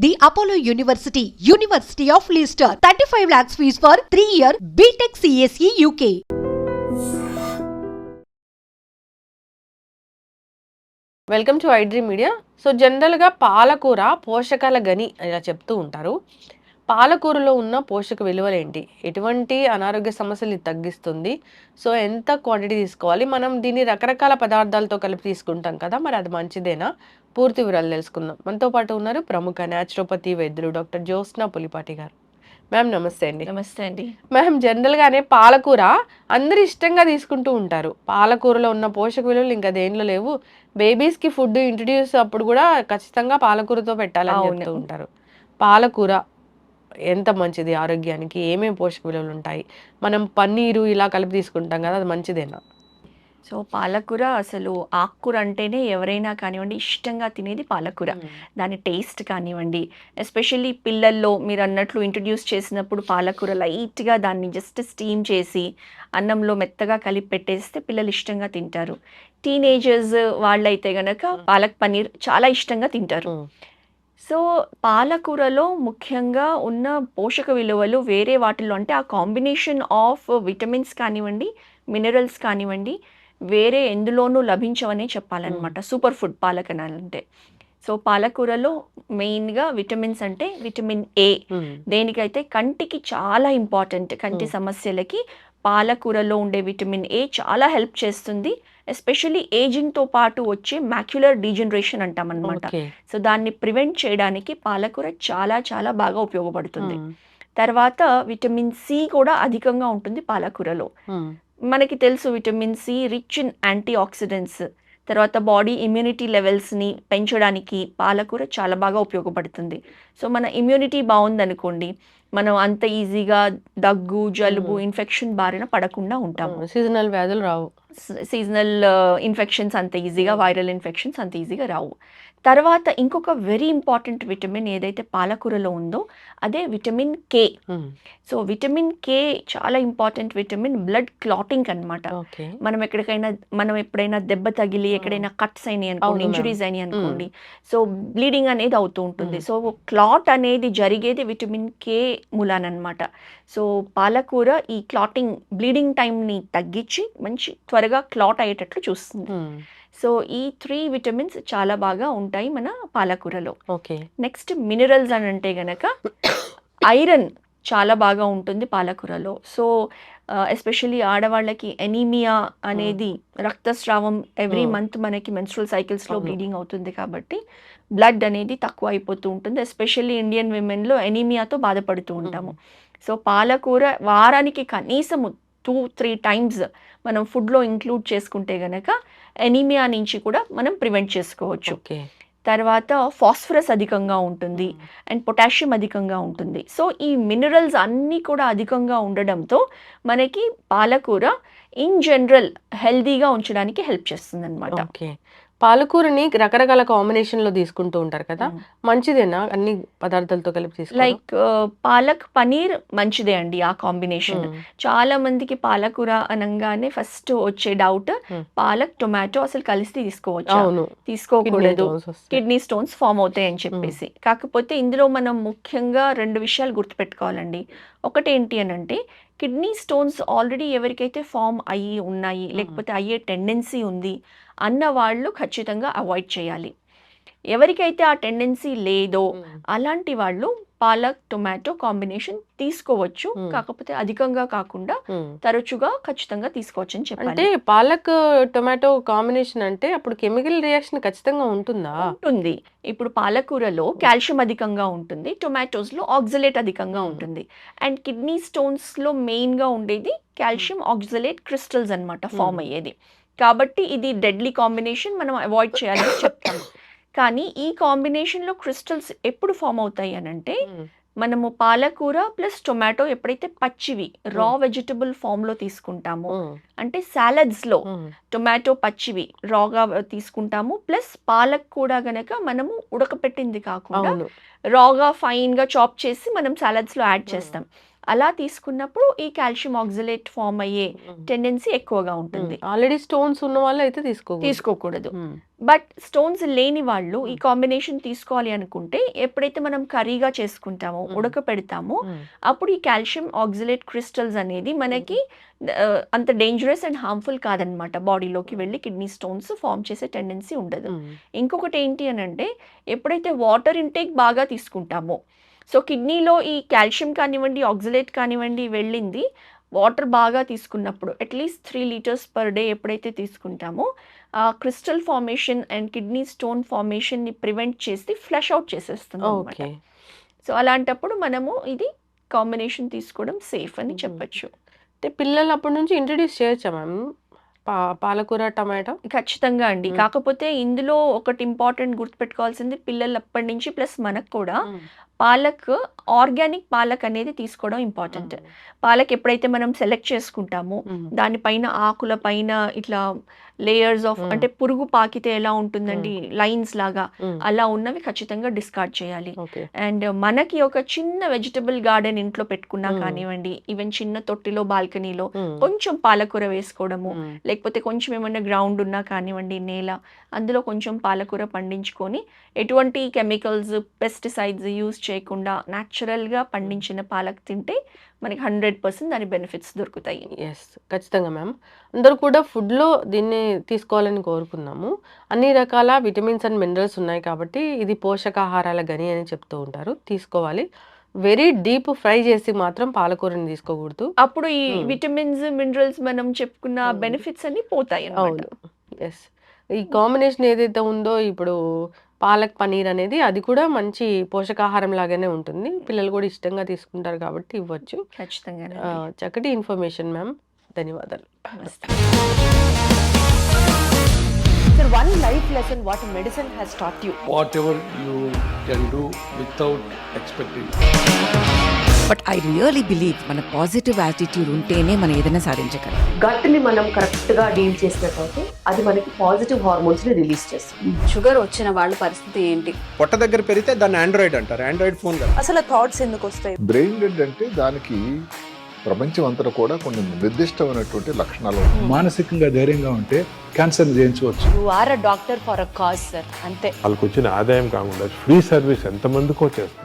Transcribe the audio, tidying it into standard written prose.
The Apollo University, University of Leicester. 35 lakhs fees for 3-year BTech CSE UK. Welcome to iDream media. So జనరల్గా పాలకూర పోషకాల గని ఇలా చెప్తూ ఉంటారు. పాలకూరలో ఉన్న పోషక విలువలు ఏంటి, ఎటువంటి అనారోగ్య సమస్యలు ఇది తగ్గిస్తుంది, సో ఎంత క్వాంటిటీ తీసుకోవాలి, మనం దీన్ని రకరకాల పదార్థాలతో కలిపి తీసుకుంటాం కదా, మరి అది మంచిదేనా, పూర్తి వివరాలు తెలుసుకుందాం. మనతో పాటు ఉన్నారు ప్రముఖ న్యాచురోపతి వైద్యులు డాక్టర్ జ్యోత్స్న పులిపాటి గారు. మ్యామ్ నమస్తే అండి. నమస్తే అండి. మ్యామ్ జనరల్గానే పాలకూర అందరు ఇష్టంగా తీసుకుంటూ ఉంటారు. పాలకూరలో ఉన్న పోషక విలువలు ఇంకా దేనిలో లేవు. బేబీస్కి ఫుడ్ ఇంట్రడ్యూస్ అప్పుడు కూడా ఖచ్చితంగా పాలకూరతో పెట్టాలని చెప్తూ ఉంటారు. పాలకూర ఎంత మంచిది ఆరోగ్యానికి, ఏమేమి పోషక విలువలు ఉంటాయి, మనం పన్నీరు ఇలా కలిపి తీసుకుంటాం కదా, అది మంచిదేనా? సో పాలకూర అసలు ఆకుకూర అంటేనే ఎవరైనా కానివ్వండి ఇష్టంగా తినేది పాలకూర. దాని టేస్ట్ కానివ్వండి, ఎస్పెషల్లీ పిల్లల్లో మీరు అన్నట్లు ఇంట్రడ్యూస్ చేసినప్పుడు పాలకూర లైట్గా దాన్ని జస్ట్ స్టీమ్ చేసి అన్నంలో మెత్తగా కలిపి పెట్టేస్తే పిల్లలు ఇష్టంగా తింటారు. టీనేజర్స్ వాళ్ళైతే గనక పాలక్ పన్నీర్ చాలా ఇష్టంగా తింటారు. సో పాలకూరలో ముఖ్యంగా ఉన్న పోషక విలువలు వేరే వాటిల్లో అంటే ఆ కాంబినేషన్ ఆఫ్ విటమిన్స్ కానివ్వండి, మినరల్స్ కానివ్వండి వేరే ఎందులోనూ లభించవనే చెప్పాలన్నమాట. సూపర్ ఫుడ్ పాలకనాలంటే. సో పాలకూరలో మెయిన్గా విటమిన్స్ అంటే విటమిన్ ఏ, దేనికైతే కంటికి చాలా ఇంపార్టెంట్. కంటి సమస్యలకి పాలకూరలో ఉండే విటమిన్ ఏ చాలా హెల్ప్ చేస్తుంది. ఎస్పెషల్లీ ఏజింగ్తో పాటు వచ్చే మ్యాక్యులర్ డీజనరేషన్ అంటాం అనమాట. సో దాన్ని ప్రివెంట్ చేయడానికి పాలకూర చాలా చాలా బాగా ఉపయోగపడుతుంది. తర్వాత విటమిన్ సి కూడా అధికంగా ఉంటుంది పాలకూరలో. మనకి తెలుసు vitamin C rich in antioxidants. తర్వాత బాడీ ఇమ్యూనిటీ లెవెల్స్ని పెంచడానికి పాలకూర చాలా బాగా ఉపయోగపడుతుంది. సో మన ఇమ్యూనిటీ బాగుందనుకోండి, మనం అంత ఈజీగా దగ్గు, జలుబు, ఇన్ఫెక్షన్ బారిన పడకుండా ఉంటాము. సీజనల్ వ్యాధులు రావు. సీజనల్ ఇన్ఫెక్షన్స్ అంత ఈజీగా, వైరల్ ఇన్ఫెక్షన్స్ అంత ఈజీగా రావు. తర్వాత ఇంకొక వెరీ ఇంపార్టెంట్ విటమిన్ ఏదైతే పాలకూరలో ఉందో అదే vitamin K. So vitamin K చాలా ఇంపార్టెంట్ విటమిన్ బ్లడ్ క్లాటింగ్ అనమాట. మనం ఎప్పుడైనా దెబ్బ తగిలి ఎక్కడైనా కట్స్ అయినాయి అనుకోండి, ఇంజురీస్ అయినాయి అనుకోండి, సో బ్లీడింగ్ అనేది అవుతూ ఉంటుంది. సో క్లాట్ అనేది జరిగేది విటమిన్ కే మూలానమాట. సో పాలకూర ఈ క్లాటింగ్, బ్లీడింగ్ టైంని తగ్గించి మంచి త్వరగా క్లాట్ అయ్యేటట్లు చూస్తుంది. సో ఈ 3 విటమిన్స్ చాలా బాగా ఉంటాయి మన పాలకూరలో. నెక్స్ట్ మినరల్స్ అని అంటే గనక ఐరన్ చాలా బాగా ఉంటుంది పాలకూరలో. సో ఎస్పెషల్లీ ఆడవాళ్ళకి ఎనీమియా అనేది, రక్తస్రావం ఎవ్రీ మంత్ మనకి మెన్స్ట్రువల్ సైకిల్స్లో బ్లీడింగ్ అవుతుంది కాబట్టి బ్లడ్ అనేది తక్కువ అయిపోతూ ఉంటుంది. ఎస్పెషల్లీ ఇండియన్ విమెన్లో ఎనీమియాతో బాధపడుతూ ఉంటాము. సో పాలకూర వారానికి కనీసం 2-3 టైమ్స్ మనం ఫుడ్లో ఇంక్లూడ్ చేసుకుంటే గనక ఎనీమియా నుంచి కూడా మనం ప్రివెంట్ చేసుకోవచ్చు. తర్వాత ఫాస్ఫరస్ అధికంగా ఉంటుంది అండ్ పొటాషియం అధికంగా ఉంటుంది. సో ఈ మినరల్స్ అన్నీ కూడా అధికంగా ఉండడంతో మనకి పాలకూర ఇన్ జనరల్ హెల్దీగా ఉంచడానికి హెల్ప్ చేస్తుంది అనమాట. పాలకూరని రకరకాల కాంబినేషన్లో తీసుకుంటూ ఉంటారు కదా, మంచిదేనా అన్ని పదార్థాలతో కలిపి తీసుకుంటే? లైక్ పాలక్ పనీర్ మంచిదే అండి ఆ కాంబినేషన్. చాలా మందికి పాలకూర అనగానే ఫస్ట్ వచ్చే డౌట్, పాలక్ టొమాటో అసలు కలిసి తీసుకోకూడదు, కిడ్నీ స్టోన్స్ ఫామ్ అవుతాయి అని చెప్పేసి. కాకపోతే ఇందులో మనం ముఖ్యంగా 2 విషయాలు గుర్తుపెట్టుకోవాలండి. ఒకటి ఏంటి అని అంటే, కిడ్నీ స్టోన్స్ ఆల్రెడీ ఎవరికైతే ఫామ్ అయ్యి ఉన్నాయి, లేకపోతే అయ్యే టెండెన్సీ ఉంది అన్న వాళ్ళు ఖచ్చితంగా అవాయిడ్ చేయాలి. ఎవరికైతే ఆ టెండెన్సీ లేదో అలాంటి వాళ్ళు పాలక్ టొమాటో కాంబినేషన్ తీసుకోవచ్చు. కాకపోతే అధికంగా కాకుండా తరచుగా ఖచ్చితంగా తీసుకోవచ్చు అని చెప్పాలి. అంటే పాలక్ టొమాటో కాంబినేషన్ అంటే అప్పుడు కెమికల్ రియాక్షన్ ఖచ్చితంగా ఉంటుందా? ఉంటుంది. ఇప్పుడు పాలకూరలో కాల్షియం అధికంగా ఉంటుంది, టొమాటోస్లో ఆక్సలేట్ అధికంగా ఉంటుంది. అండ్ కిడ్నీ స్టోన్స్లో మెయిన్గా ఉండేది కాల్షియం ఆక్సలేట్ క్రిస్టల్స్ అనమాట ఫామ్ అయ్యేది. కాబట్టి ఇది డెడ్లీ కాంబినేషన్, మనం అవాయిడ్ చేయాలని చెప్తాము. కానీ ఈ కాంబినేషన్లో క్రిస్టల్స్ ఎప్పుడు ఫామ్ అవుతాయి అని అంటే, మనము పాలకూర ప్లస్ టొమాటో ఎప్పుడైతే పచ్చివి రా వెజిటబుల్ ఫామ్లో తీసుకుంటామో, అంటే సాలడ్స్లో టొమాటో పచ్చివి రాగా తీసుకుంటాము, ప్లస్ పాలక్ కూడా గనక మనము ఉడకపెట్టింది కాకుండా రాగా ఫైన్గా చాప్ చేసి మనం సాలడ్స్లో యాడ్ చేస్తాం. అలా తీసుకున్నప్పుడు ఈ కాల్షియం ఆక్సలేట్ ఫామ్ అయ్యే టెండెన్సీ ఎక్కువగా ఉంటుంది. ఆల్రెడీ స్టోన్స్ ఉన్న వాళ్ళు అయితే తీసుకోకూడదు. బట్ స్టోన్స్ లేని వాళ్ళు ఈ కాంబినేషన్ తీసుకోవాలి అనుకుంటే ఎప్పుడైతే మనం కర్రీగా చేసుకుంటామో ఉడకపెడతామో అప్పుడు ఈ కాల్షియం ఆక్సలేట్ క్రిస్టల్స్ అనేది మనకి అంత డేంజరస్ అండ్ హార్మ్ఫుల్ కాదనమాట. బాడీలోకి వెళ్ళి కిడ్నీ స్టోన్స్ ఫామ్ చేసే టెండెన్సీ ఉండదు. ఇంకొకటి ఏంటి అని అంటే ఎప్పుడైతే వాటర్ ఇంటేక్ బాగా తీసుకుంటామో, సో కిడ్నీలో ఈ కాల్షియం కానివ్వండి ఆక్సలేట్ కానివ్వండి వెళ్ళింది వాటర్ బాగా తీసుకున్నప్పుడు అట్లీస్ట్ 3 లీటర్స్ పర్ డే ఎప్పుడైతే తీసుకుంటామో ఆ crystal formation and kidney stone ఫార్మేషన్ని ప్రివెంట్ చేసి ఫ్లష్ అవుట్ చేసేస్తుంది అనమాట. సో అలాంటప్పుడు మనము ఇది కాంబినేషన్ తీసుకోవడం సేఫ్ అని చెప్పచ్చు. అంటే పిల్లలు అప్పటి నుంచి ఇంట్రడ్యూస్ చేయొచ్చా మ్యామ్ పాలకూర టమాటో? ఖచ్చితంగా అండి. కాకపోతే ఇందులో ఒకటి ఇంపార్టెంట్ గుర్తుపెట్టుకోవాల్సింది పిల్లలు అప్పటి నుంచి ప్లస్ మనకు కూడా పాలక్, ఆర్గానిక్ పాలక్ అనేది తీసుకోవడం ఇంపార్టెంట్. పాలక్ ఎప్పుడైతే మనం సెలెక్ట్ చేసుకుంటామో దానిపైన ఆకుల పైన ఇట్లా లేయర్స్ ఆఫ్ అంటే పురుగు పాకితే ఎలా ఉంటుందండి లైన్స్ లాగా అలా ఉన్నవి ఖచ్చితంగా డిస్కార్డ్ చేయాలి. అండ్ మనకి ఒక చిన్న వెజిటబుల్ గార్డెన్ ఇంట్లో పెట్టుకున్నా కానివ్వండి, ఈవెన్ చిన్న తొట్టిలో బాల్కనీలో కొంచెం పాలకూర వేసుకోవడము, లేకపోతే కొంచెం ఏమైనా గ్రౌండ్ ఉన్నా కానివ్వండి నేల, అందులో కొంచెం పాలకూర పండించుకొని ఎటువంటి కెమికల్స్ పెస్టిసైడ్స్ యూజ్ చేయకుండా న్యాచురల్గా పండించిన పాలక్ తింటే మనకి 100% దాని బెనిఫిట్స్ దొరుకుతాయి. ఎస్, ఖచ్చితంగా మ్యామ్. అందరూ కూడా ఫుడ్లో దీన్ని తీసుకోవాలని కోరుకున్నాము. అన్ని రకాల విటమిన్స్ అండ్ మినరల్స్ ఉన్నాయి కాబట్టి ఇది పోషకాహారాల గని అని చెప్తూ ఉంటారు, తీసుకోవాలి. వెరీ డీప్ ఫ్రై చేసి మాత్రం పాలకూరని తీసుకోకూడదు. అప్పుడు ఈ విటమిన్స్ మినరల్స్ మనం చెప్పుకున్న బెనిఫిట్స్ అన్ని పోతాయి. అవును, ఎస్. ఈ కాంబినేషన్ ఏదైతే ఉందో ఇప్పుడు పాలక్ పనీర్ అనేది అది కూడా మంచి పోషకాహారం లాగానే ఉంటుంది. పిల్లలు కూడా ఇష్టంగా తీసుకుంటారు కాబట్టి ఇవ్వచ్చు. ఖచ్చితంగా. చక్కటి ఇన్ఫర్మేషన్ మ్యామ్, ధన్యవాదాలు. Sir, one life lesson what medicine has taught you. Whatever you can do without expecting. But I really believe మన పాజిటివ్ యాటిట్యూడ్ ఉంటేనే మనం ఏదైనా సాధించగలం. గట్ని మనం కరెక్ట్గా డీల్ చేసినట్లయితే అది మనకి పాజిటివ్ హార్మోన్స్ని రిలీజ్ చేస్తుంది. షుగర్ వచ్చిన వాళ్ళ పరిస్థితి ఏంటి? పొట్ట దగ్గర పెరిగితే దాన్ని ఆండ్రాయిడ్ అంటారు, ఆండ్రాయిడ్ ఫోన్ కదా. అసలు థాట్స్ ఎందుకు వస్తాయి? బ్రెయిన్ డెడ్ అంటే దానికి ప్రపంచం అంతా కూడా కొన్ని నిర్దిష్టమైనటువంటి లక్షణాలు ఉంటాయి. మానసికంగా ధైర్యంగా ఉంటే క్యాన్సర్ జయించవచ్చు. You are a doctor for a cause sir, అంతే. వాళ్ళకి వచ్చిన ఆదాయం కాకుండా ఫ్రీ సర్వీస్ ఎంతమందికో చేస్తారు.